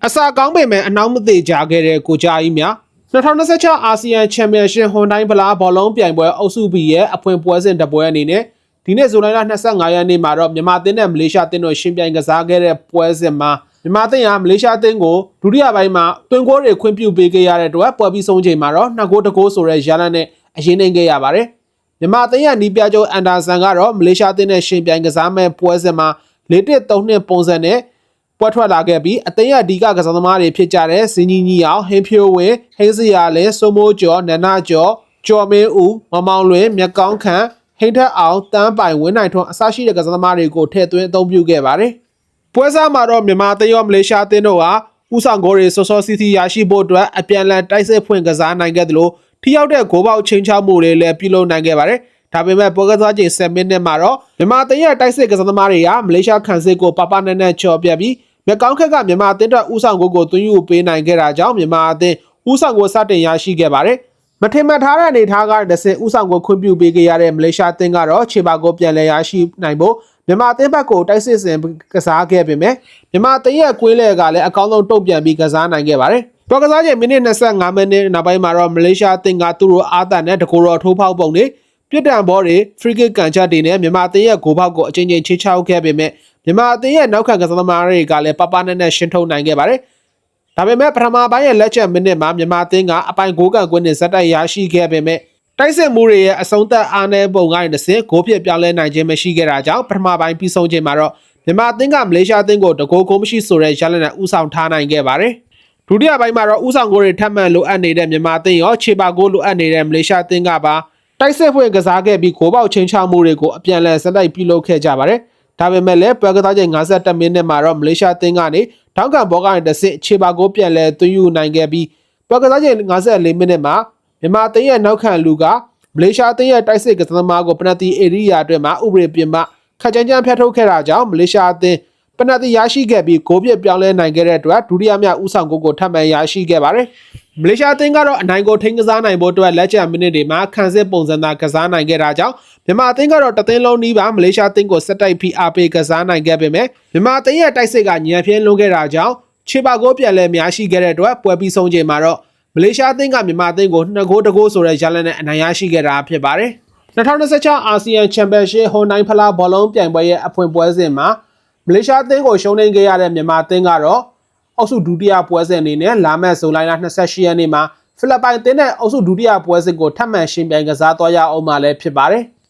အစာကောင်းပေမဲ့အနောက်မသေးကြခဲ့တဲ့ကိုကြားကြီးများ2026အာဆီယံချန်ပီယံရှစ်ဟွန်တိုင်းဖလားဘောလုံးပြိုင်ပွဲအုပ်စု B ရဲ့အဖွင့်ပွဲစဉ်တပွဲအနေနဲ့ဒီနေ့ဇူလိုင်လ25ရက်နေ့မှာတော့မြန်မာအသင်းနဲ့မလေးရှားအသင်းတို့ရှင်ပြိုင်ကစားခဲ့တဲ့ပွဲစဉ်မှာမြန်မာအသင်းကမလေးရှားအသင်းကိုဒုတိယပိုင်းမှာတွင်ဂိုးတွေခွင့်ပြုပေးခဲ့ရတဲ့အတွက်ပွဲပြီးဆုံးချိန်မှာတော့2ဂိုး1ဂိုးဆိုတဲ့ရလဒ်နဲ့အရင်နှိမ်ခဲ့ရပါတယ်မြန်မာအသင်းရဲ့နီးပြကျုံအန်ဒါဆန်ကတော့မလေးရှားအသင်းနဲ့ရှင်ပြိုင်ကစားမဲ့ပွဲစဉ်မှာ4-1-3-2ပုံစံနဲ့ပွဲထွက်လာခဲ့ပြီးအသင်းရဲ့အဓိကကစားသမားတွေဖြစ်ကြတဲ့ဇင်းကြီးကြီးအောင်ဟင်းဖြိုးဝင်းဟင်းစရာလင်းစိုးမိုးကျော်နန္ဒကျော်ကျော်မင်းဦးမမောင်လွင်မြက်ကောင်းခန့်ဟိန်းထက်အောင်တန်းပိုင်ဝင်းနိုင်ထွန်းအစရှိတဲ့ကစားသမားတွေကိုထည့်သွင်းအသုံးပြုခဲ့ပါတယ်ပွဲစားမှာတော့မြန်မာအသင်းရောမလေးရှားအသင်းတို့ဟာဥဆောင်ဂိုးတွေစောစောစီးစီးရရှိဖို့အတွက်အပြန်အလှန်တိုက်စစ်ဖွင့်ကစားနိုင်ခဲ့သလိုထိရောက်တဲ့ဂိုးပေါက်ချင်းချောက်မှုတွေလည်းပြုလုပ်နိုင်ခဲ့ပါတယ်ဒါပေမဲ့ပွဲကစားချိန်7မိနစ်မှာတော့မြန်မာအသင်းရဲ့တိုက်စစ်ကစားသမားတွေကမလေးရှားခံစစ်ကိုပပနဲ့နဲ့ချော်ပြတ်ပြီးမြက်ကောင်းခက်ကမြန်မာအသင်းအတွက်ဥဆောင်ဂိုးကိုသွင်းယူပေးနိုင်ခဲ့တာကြောင့်မြန်မာအသင်းဥဆောင်ဂိုးစတင်ရရှိခဲ့ပါတယ်မထင်မှတ်ထားတဲ့အနေအထားကတစ်ဆင့်ဥဆောင်ကိုခွင့်ပြုပေးခဲ့ရတဲ့မလေးရှားအသင်းကတော့ခြေပါကိုပြန်လည်ရရှိနိုင်ဖို့မြန်မာအသင်းဘက်ကိုတိုက်စစ်ဆင်ကစားခဲ့ပေမဲ့မြန်မာအသင်းရဲ့ကွင်းလယ်ကလည်းအကောင်းဆုံးတုံ့ပြန်ပြီးကစားနိုင်ခဲ့ပါတယ်။ပွဲကစားချိန်မိနစ်25မိနစ်နောက်ပိုင်းမှာတော့မလေးရှားအသင်းကသူတို့အားတန်နဲ့တကူတော်ထိုးဖောက်ပုံတွေပြစ်ဒဏ်ဘောတွေ free kick ကန်ချက်တွေနဲ့မြန်မာအသင်းရဲ့ဂိုးပေါက်ကိုအချိန်ချင်းချေချောက်ခဲ့ပေမဲ့မြန်မာအသင်းရဲ့နောက်ခံကစားသမားတွေကလည်းပပနဲ့ရှင်းထုတ်နိုင်ခဲ့ပါတယ်။ဒါပေမဲ့ပထမပိုင်းရဲ့လက်ချက်မိနစ်မှာမြန်မာအသင်းကအပိုင်ဂိုးကန်ကွင်းနဲ့ဇက်တိုက်ရရှိခဲ့ပေမဲ့တိုက်စစ်မှုတွေရဲ့အဆုံးသက်အားနည်းပုံကနေတစ်ဆင့်ဂိုးဖြစ်ပြောင်းလဲနိုင်ခြင်းမရှိခဲ့တာကြောင့်ပထမပိုင်းပြီးဆုံးချိန်မှာတော့မြန်မာအသင်းကမလေးရှားအသင်းကိုတကူကိုမရှိဆိုတဲ့ရလဒ်နဲ့ဥဆောင်ထားနိုင်ခဲ့ပါတယ်။ဒုတိယပိုင်းမှာတော့ဥဆောင်ဂိုးတွေထပ်မံလိုအပ်နေတဲ့မြန်မာအသင်းရောခြေပါဂိုးလိုအပ်နေတဲ့မလေးရှားအသင်းကပါတိုက်စစ်ဖွင့်ကစားခဲ့ပြီးဂိုးပေါက်ချင်းချောက်မှုတွေကိုအပြန်အလှန်ဆက်တိုက်ပြုလုပ်ခဲ့ကြပါတယ်။ဒါပေမဲ့လည်းပွဲကစားချိန်52မိနစ်မှာတော့မလေးရှားအသင်းကနေထောင်းကန်ဘောကနေတစ်ဆင့်ခြေပါဂိုးပြန်လဲသွင်းယူနိုင်ခဲ့ပြီးပွဲကစားချိန်54မိနစ်မှာမြန်မာအသင်းရဲ့နောက်ခံလူကမလေးရှားအသင်းရဲ့တိုက်စစ်ကစားသမားကိုပနတီဧရိယာအတွင်းမှာဥပဒေပြင်ပခက်ကြမ်းကြမ်းဖျက်ထုတ်ခဲ့တာကြောင့်မလေးရှားအသင်းပနတီရရှိခဲ့ပြီးဂိုးပြပြောင်းလဲနိုင်ခဲ့တဲ့အတွက်ဒုတိယမြောက်ဥဆောင်ဂိုးကိုထပ်မံရရှိခဲ့ပါတယ်။မလေးရှားအသင်းကတော့အနိုင်ကိုထိန်းကစားနိုင်ဖို့အတွက်လက်ကျန်မိနစ်တွေမှာခံစစ်ပုံစံသာကစားနိုင်ခဲ့တာကြောင့်မြန်မာအသင်းကတော့တသင်းလုံးနီးပါမလေးရှားအသင်းကိုစက်တိုက်ဖိအားပေးကစားနိုင်ခဲ့ပေမဲ့မြန်မာအသင်းရဲ့တိုက်စစ်ကညံပြင်းလွန်ခဲ့တာကြောင့်ခြေပါဂိုးပြန်လဲများရှိခဲ့တဲ့အတွက်ပွဲပြီးဆုံးချိန်မှာတော့မလေးရှားအသင်းကမြန်မာအသင်းကို2ဂိုး1ဂိုးဆိုတဲ့ရလဒ်နဲ့အနိုင်ရရှိခဲ့တာဖြစ်ပါတယ်။2026အာဆီယံချန်ပီယံရှစ်ဟွန်တိုင်းဖလားဘောလုံးပြိုင်ပွဲရဲ့အဖွင့်ပွဲစဉ်မှာမလေးရှားအသင်းကိုရှုံးနိမ့်ခဲ့ရတဲ့မြန်မာအသင်းကတော့အောက်စုဒုတိယပွဲစဉ်အနေနဲ့လာမယ့်ဇူလိုင်လ28ရက်နေ့မှာဖိလစ်ပိုင်အသင်းနဲ့အောက်စုဒုတိယပွဲစဉ်ကိုထပ်မံရှင်ပြိုင်ကစားသွားရအောင်မှာလည်းဖြစ်ပါတယ်။